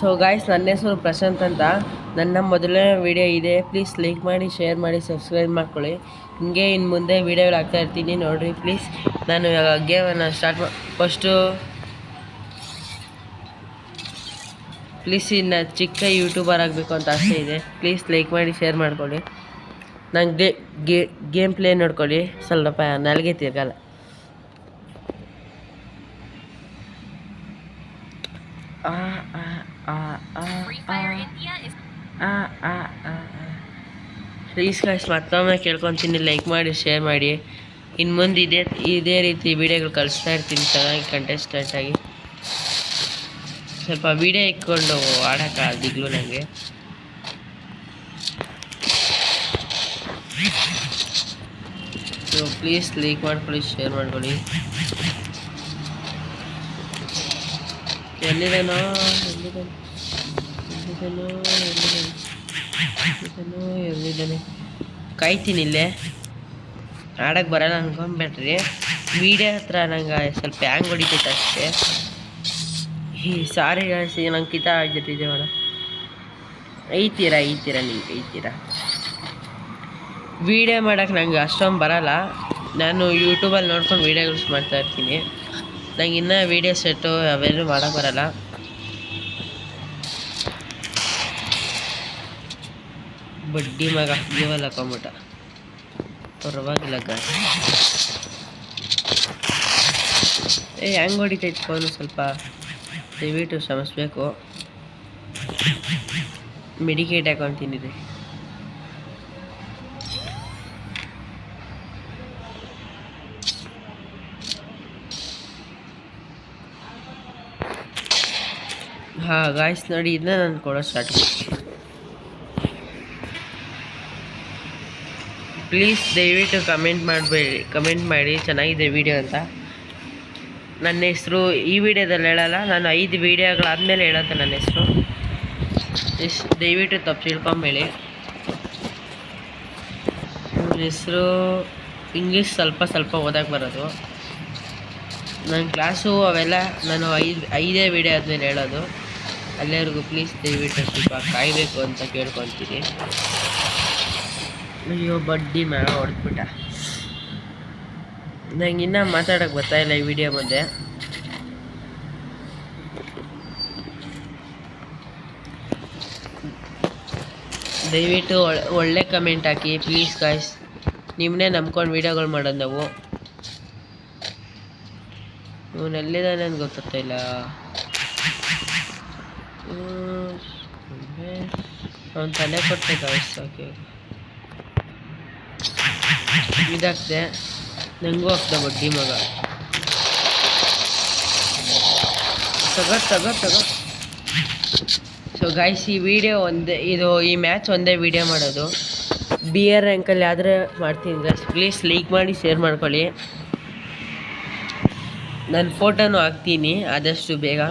So guys, ನನ್ನ ಹೆಸರು ಪ್ರಶಾಂತ್ ಅಂತ. ನನ್ನ ಮೊದಲನೇ ವೀಡಿಯೋ ಇದೆ. ಪ್ಲೀಸ್ ಲೈಕ್ ಮಾಡಿ, ಶೇರ್ ಮಾಡಿ, ಸಬ್ಸ್ಕ್ರೈಬ್ ಮಾಡ್ಕೊಳ್ಳಿ. ಹಿಂಗೆ ಇನ್ನು ಮುಂದೆ ವೀಡಿಯೋಗಳು ಹಾಕ್ತಾಯಿರ್ತೀನಿ, ನೋಡಿರಿ ಪ್ಲೀಸ್. ನಾನು ಇವಾಗ ಗೇಮನ್ನು ಸ್ಟಾರ್ಟ್ ಫಸ್ಟು ಪ್ಲೀಸ್ ಇನ್ನು ಚಿಕ್ಕ ಯೂಟ್ಯೂಬರ್ ಆಗಬೇಕು ಅಂತ ಆಸೆ ಇದೆ. ಪ್ಲೀಸ್ ಲೈಕ್ ಮಾಡಿ, ಶೇರ್ ಮಾಡ್ಕೊಳ್ಳಿ. ನಂಗೆ ಗೇಮ್ ಪ್ಲೇ ನೋಡ್ಕೊಳ್ಳಿ. ಸ್ವಲ್ಪ ನಾಲ್ಗೆ ತಿರ್ಗಲ್ಲ. ಪ್ಲೀಸ್ ಗಾಯ್ಸ್, ಮತ್ತೊಮ್ಮೆ ಕೇಳ್ಕೊತೀನಿ, ಲೈಕ್ ಮಾಡಿ, ಶೇರ್ ಮಾಡಿ. ಇನ್ನು ಮುಂದೆ ಇದೇ ರೀತಿ ವೀಡಿಯೋಗಳು ಕಳಿಸ್ತಾ ಇರ್ತೀನಿ, ಚೆನ್ನಾಗಿ ಕಂಟೆಸ್ಟೆಂಟ್ ಆಗಿ. ಸ್ವಲ್ಪ ವೀಡಿಯೋ ಇಟ್ಕೊಂಡು ಆಡೋಕ್ಕಾಗದಿಗ್ಲು ನನಗೆ. ಸೊ ಪ್ಲೀಸ್ ಲೈಕ್ ಮಾಡ್ಕೊಳ್ಳಿ, ಶೇರ್ ಮಾಡ್ಕೊಳ್ಳಿ. ಎಲ್ಲಿದ್ದಾನೋ ಕಾಯ್ತೀನಿ ಇಲ್ಲೇ. ಆಡೋಕ್ಕೆ ಬರೋಲ್ಲ ಅನ್ಕೊಂಡ್ಬಿಟ್ರಿ. ವೀಡಿಯೋ ಹತ್ರ ನಂಗೆ ಸ್ವಲ್ಪ ಹ್ಯಾಂಗ್ ಹೊಡಿತೈತೆ ಅಷ್ಟೇ. ಸಾರಿ ಗಾಯ್ಸ್, ನಂಗೆ ಕಿತ ಆಗ್ಬಿಟ್ಟಿದೆ ಮೇಡ. ಐತೀರಾ ನಿಮ್ಗೆ ವೀಡಿಯೋ ಮಾಡೋಕ್ಕೆ ನಂಗೆ ಅಷ್ಟೊಂದು ಬರೋಲ್ಲ. ನಾನು ಯೂಟ್ಯೂಬಲ್ಲಿ ನೋಡ್ಕೊಂಡು ವೀಡಿಯೋಸ್ ಮಾಡ್ತಾಯಿರ್ತೀನಿ. ನಂಗೆ ಇನ್ನೂ ವೀಡಿಯೋ ಸೆಟ್ಟು ಅವೆಲ್ಲೂ ಮಾಡೋಕ್ಕೆ ಬರೋಲ್ಲ. ಬಡ್ಡಿ ಮಗ ಜೀವಲ್ಲ ಹಾಕೊಂಬಿಟ್ಟ. ಪರವಾಗಿಲ್ಲ ಗಾಯ್ಸ್. ಹೆಂಗೆ ಹೊಡಿತೈತೆ ಫೋನು, ಸ್ವಲ್ಪ ದಯವಿಟ್ಟು ಶ್ರಮಿಸ್ಬೇಕು. ಮೆಡಿಕೇಟ್ ಹಾಕೊತೀನಿ ರೀ. ಹಾಂ ಗಾಯ್ಸ್, ನೋಡಿ, ಇದನ್ನ ನಾನು ಕೊಡೋ ಸ್ಟಾರ್ಟ್. ಪ್ಲೀಸ್ ದಯವಿಟ್ಟು ಕಮೆಂಟ್ ಮಾಡಿ ಚೆನ್ನಾಗಿದೆ ವೀಡಿಯೋ ಅಂತ. ನನ್ನ ಹೆಸರು ಈ ವಿಡಿಯೋದಲ್ಲಿ ಹೇಳಲ್ಲ, ನಾನು 5 ವೀಡಿಯೋಗಳಾದಮೇಲೆ ಹೇಳತ್ತೆ ನನ್ನ ಹೆಸರು. ದಯವಿಟ್ಟು ತಪ್ಪು ತಿಳ್ಕೊಂಬೇಡಿ. ನನ್ನ ಹೆಸರು ಇಂಗ್ಲೀಷ್ ಸ್ವಲ್ಪ ಓದಕ್ಕೆ ಬರೋದು. ನನ್ನ ಕ್ಲಾಸು ಅವೆಲ್ಲ ನಾನು 5 ವೀಡಿಯೋ ಆದಮೇಲೆ ಹೇಳೋದು. ಅಲ್ಲಿವರೆಗೂ ಪ್ಲೀಸ್ ದಯವಿಟ್ಟು ಸ್ವಲ್ಪ ಕಾಯಬೇಕು ಅಂತ ಕೇಳ್ಕೊತೀನಿ. ಅಯ್ಯೋ, ಬಡ್ಡಿ ಮ್ಯಾಗ ಹೊಡೆದ್ಬಿಟ್ಟ. ನಂಗೆ ಇನ್ನೂ ಮಾತಾಡೋಕ್ಕೆ ಬರ್ತಾಯಿಲ್ಲ ಈ ವಿಡಿಯೋ ಮುಂದೆ. ದಯವಿಟ್ಟು ಒಳ್ಳೆ ಕಮೆಂಟ್ ಹಾಕಿ ಪ್ಲೀಸ್ ಗಾಯ್ಸ್. ನಿಮ್ಮನ್ನೇ ನಂಬ್ಕೊಂಡು ವೀಡಿಯೋಗಳು ಮಾಡೋದು ನಾವು. ಇವನೆಲ್ಲಿದ್ದಾನೆ ಅಂತ ಗೊತ್ತಾಗ್ತಾಯಿಲ್ಲ. ಅವನು ತಲೆ ಕೊಟ್ಟೆ ಗಾಯ್ಸ್. ಓಕೆ, ಇದಾಗ್ತೆ. ನಂಗೂ ಆಗ್ತದೆ ಬಡ್ಡಿ ಮಗ. ತಗೋ. ಸೊ ಗಾಯ್ಸ್, ಈ ವಿಡಿಯೋ ಈ ಮ್ಯಾಚ್ ಒಂದೇ ವಿಡಿಯೋ ಮಾಡೋದು. BR ರ್ಯಾಂಕಲ್ಲಿ ಆದರೆ ಮಾಡ್ತೀನಿ ಗಾಯ್ಸ್. ಪ್ಲೀಸ್ ಲೈಕ್ ಮಾಡಿ, ಶೇರ್ ಮಾಡ್ಕೊಳ್ಳಿ. ನನ್ನ ಫೋಟೋನು ಹಾಕ್ತೀನಿ ಆದಷ್ಟು ಬೇಗ.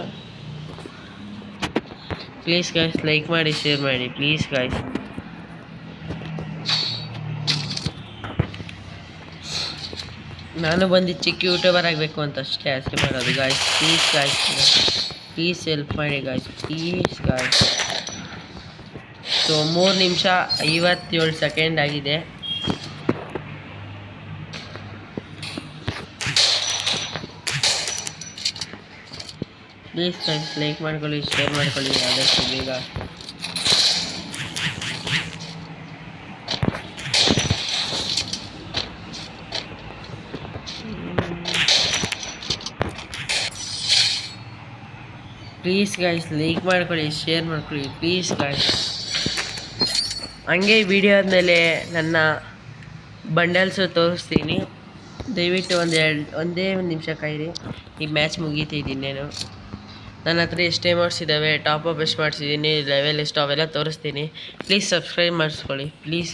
ಪ್ಲೀಸ್ ಗಾಯ್ಸ್, ಲೈಕ್ ಮಾಡಿ, ಶೇರ್ ಮಾಡಿ ಪ್ಲೀಸ್ ಗಾಯ್ಸ್. ನಾನು ಬಂದು ಚಿಕ್ಕ ಯೂಟ್ಯೂಬರ್ ಆಗಬೇಕು ಅಂತ ಅಷ್ಟೇ ಆಸೆ ಮಾಡೋದು ಗಾಯ್ಸ್. ಪ್ಲೀಸ್ ಹೆಲ್ಪ್ ಮಾಡಿ ಗಾಯ್ಸ್, ಪ್ಲೀಸ್ ಗಾಯ್ಸ್. ಸೊ 3 ನಿಮಿಷ 57 ಸೆಕೆಂಡ್ ಆಗಿದೆ. ಪ್ಲೀಸ್ ಗಾಯ್ಸ್, ಲೈಕ್ ಮಾಡ್ಕೊಳ್ಳಿ, ಶೇರ್ ಮಾಡ್ಕೊಳ್ಳಿ ಆದಷ್ಟು ಬೇಗ. ಪ್ಲೀಸ್ ಗಾಯ್ಸ್, ಲೈಕ್ ಮಾಡ್ಕೊಳ್ಳಿ, ಶೇರ್ ಮಾಡ್ಕೊಳ್ಳಿ ಪ್ಲೀಸ್ ಗಾಯ್ಸ್. ಹಂಗೆ ವಿಡಿಯೋ ಆದಮೇಲೆ ನನ್ನ ಬಂಡಲ್ಸು ತೋರಿಸ್ತೀನಿ. ದಯವಿಟ್ಟು ಒಂದೇ ನಿಮಿಷ ಕಾಯಿರಿ. ಈ ಮ್ಯಾಚ್ ಮುಗೀತಿದ್ದೀನೇನು. ನನ್ನ ಹತ್ರ ಎಷ್ಟು ಅಮೌಂಟ್ಸ್ ಇದ್ದಾವೆ, ಟಾಪ್ ಅಪ್ ಎಷ್ಟು ಮಾಡಿಸಿದ್ದೀನಿ, ಲೆವೆಲ್ ಎಷ್ಟು, ಅವೆಲ್ಲ ತೋರಿಸ್ತೀನಿ. ಪ್ಲೀಸ್ ಸಬ್ಸ್ಕ್ರೈಬ್ ಮಾಡಿಸ್ಕೊಳ್ಳಿ ಪ್ಲೀಸ್.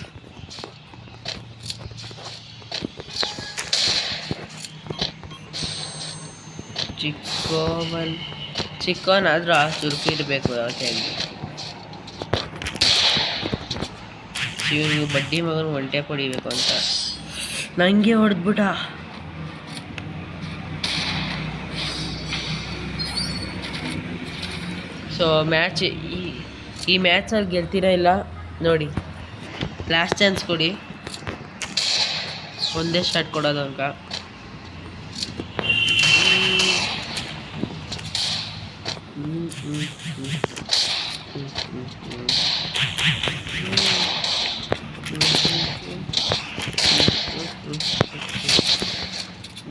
ಚಿಕ್ಕವನಾದರೂ ಆ ಚುರುಕಿರಬೇಕು ಯಾಕೆ. ಇವನಿಗೆ ಬಡ್ಡಿ ಮಗನ ಒಂಟೆ ಹೊಡಿಬೇಕು ಅಂತ ನನಗೆ ಹೊಡೆದ್ಬಿಟ್ಟ. ಸೊ ಮ್ಯಾಚ್ ಈ ಮ್ಯಾಚಲ್ಲಿ ಗೆಲ್ತೀರಾ ಇಲ್ಲ ನೋಡಿ. ಲಾಸ್ಟ್ ಚಾನ್ಸ್ ಕೊಡಿ, ಒಂದೇ ಶಾಟ್ ಕೊಡೋದು ಅಂಕ.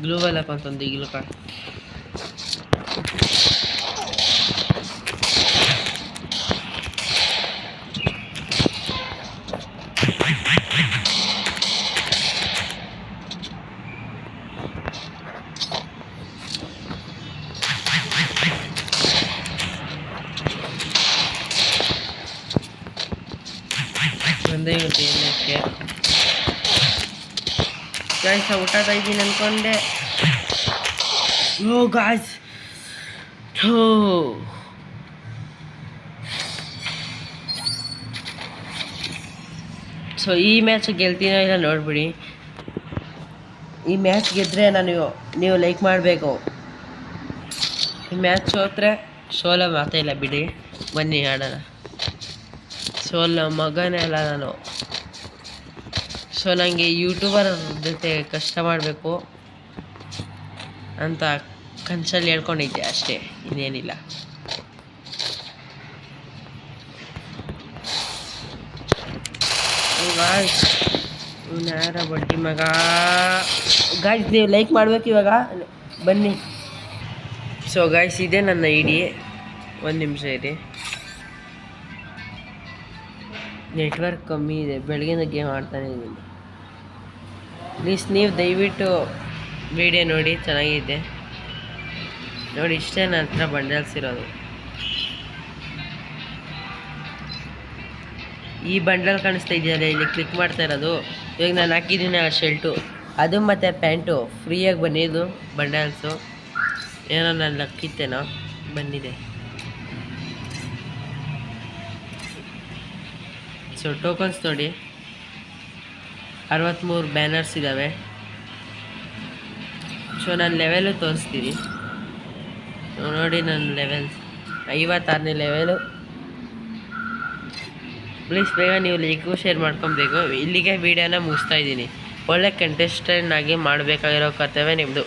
ಗ್ಲೂ ವಾಲ್ ಹಾಕೊಂತಂದು ಈಗಲೂ ಒಂದೇ ಗೊತ್ತಿ ಏನಕ್ಕೆ ಗಾಯ್ಸ್ ಔಟ್ ಆಗ್ತಾ ಇದ್ದೀನಿ ಅಂದ್ಕೊಂಡೆ. ಓ ಗಾಯ್ಸ್, ಸೊ ಈ ಮ್ಯಾಚ್ ಗೆಲ್ತೀನೋ ಇಲ್ಲ ನೋಡ್ಬಿಡಿ. ಈ ಮ್ಯಾಚ್ ಗೆದ್ದರೆ ನೀವು ಲೈಕ್ ಮಾಡಬೇಕು. ಈ ಮ್ಯಾಚ್ ಸೋತ್ರೆ ಸೋಲೋ ಮಾತೇ ಇಲ್ಲ ಬಿಡಿ. ಬನ್ನಿ ಆಡೋಣ. ಸೋಲೋ ಮಗನೇ ಅಲ್ಲ ನಾನು. ಸೊ ನನಗೆ ಯೂಟ್ಯೂಬರ್ ಜೊತೆ ಕಷ್ಟ ಮಾಡಬೇಕು ಅಂತ ಕನಸಲ್ಲಿ ಹೇಳ್ಕೊಂಡಿದ್ದೆ ಅಷ್ಟೇ, ಇನ್ನೇನಿಲ್ಲ. ಗಾಯ್ಸ್ ಇವನು ಯಾರ ಬಡ್ಡಿ ಮಗ. ಗಾಯ್ಸ್ ನೀವು ಲೈಕ್ ಮಾಡಬೇಕು ಇವಾಗ, ಬನ್ನಿ. ಸೊ ಗಾಯ್ಸ್ ಇದೆ ನನ್ನ ಐಡಿ. ಒಂದು ನಿಮಿಷ ಇದೆ, ನೆಟ್ವರ್ಕ್ ಕಮ್ಮಿ ಇದೆ, ಬೆಳಗಿನ ಗೇಮ್ ಆಡ್ತಾನೆ ಇದ್ದೀನಿ. ಪ್ಲೀಸ್ ನೀವು ದಯವಿಟ್ಟು ವಿಡಿಯೋ ನೋಡಿ, ಚೆನ್ನಾಗಿದೆ ನೋಡಿ. ಇಷ್ಟೇ ನನ್ನ ಹತ್ರ ಬಂಡಲ್ಸ್ ಇರೋದು. ಈ ಬಂಡಲ್ ಕಾಣಿಸ್ತಾ ಇದೆಯಲ್ಲ, ಇಲ್ಲಿ ಕ್ಲಿಕ್ ಮಾಡ್ತಾ ಇರೋದು. ಇವಾಗ ನಾನು ಹಾಕಿದ್ದೀನಿ ಆ ಶರ್ಟು, ಅದು ಮತ್ತು ಪ್ಯಾಂಟು ಫ್ರೀಯಾಗಿ ಬಂದಿದ್ದು ಬಂಡಲ್ಸು. ಏನೋ ನಾನು ಲಕ್ಕಿತ್ತೇನೋ ಬಂದಿದೆ. ಸೊ ಟೋಕನ್ಸ್ ನೋಡಿ, 63 ಬ್ಯಾನರ್ಸ್ ಇದ್ದಾವೆ. ಸೊ ನಾನು ಲೆವೆಲು ತೋರಿಸ್ತೀನಿ ನೋಡಿ. ನನ್ನ ಲೆವೆಲ್ 56ನೇ ಲೆವೆಲು. ಪ್ಲೀಸ್ ಬೇಗ ನೀವು ಲೈಕು ಶೇರ್ ಮಾಡ್ಕೊಬೇಕು. ಇಲ್ಲಿಗೆ ವೀಡಿಯೋನ ಮುಗಿಸ್ತಾ ಇದ್ದೀನಿ. ಒಳ್ಳೆ ಕಂಟೆಸ್ಟೆಂಟ್ ಆಗಿ ಮಾಡಬೇಕಾಗಿರೋ ಕರ್ತವ್ಯ ನಿಮ್ಮದು.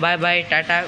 ಬಾಯ್ ಬಾಯ್, ಟಾಟಾ.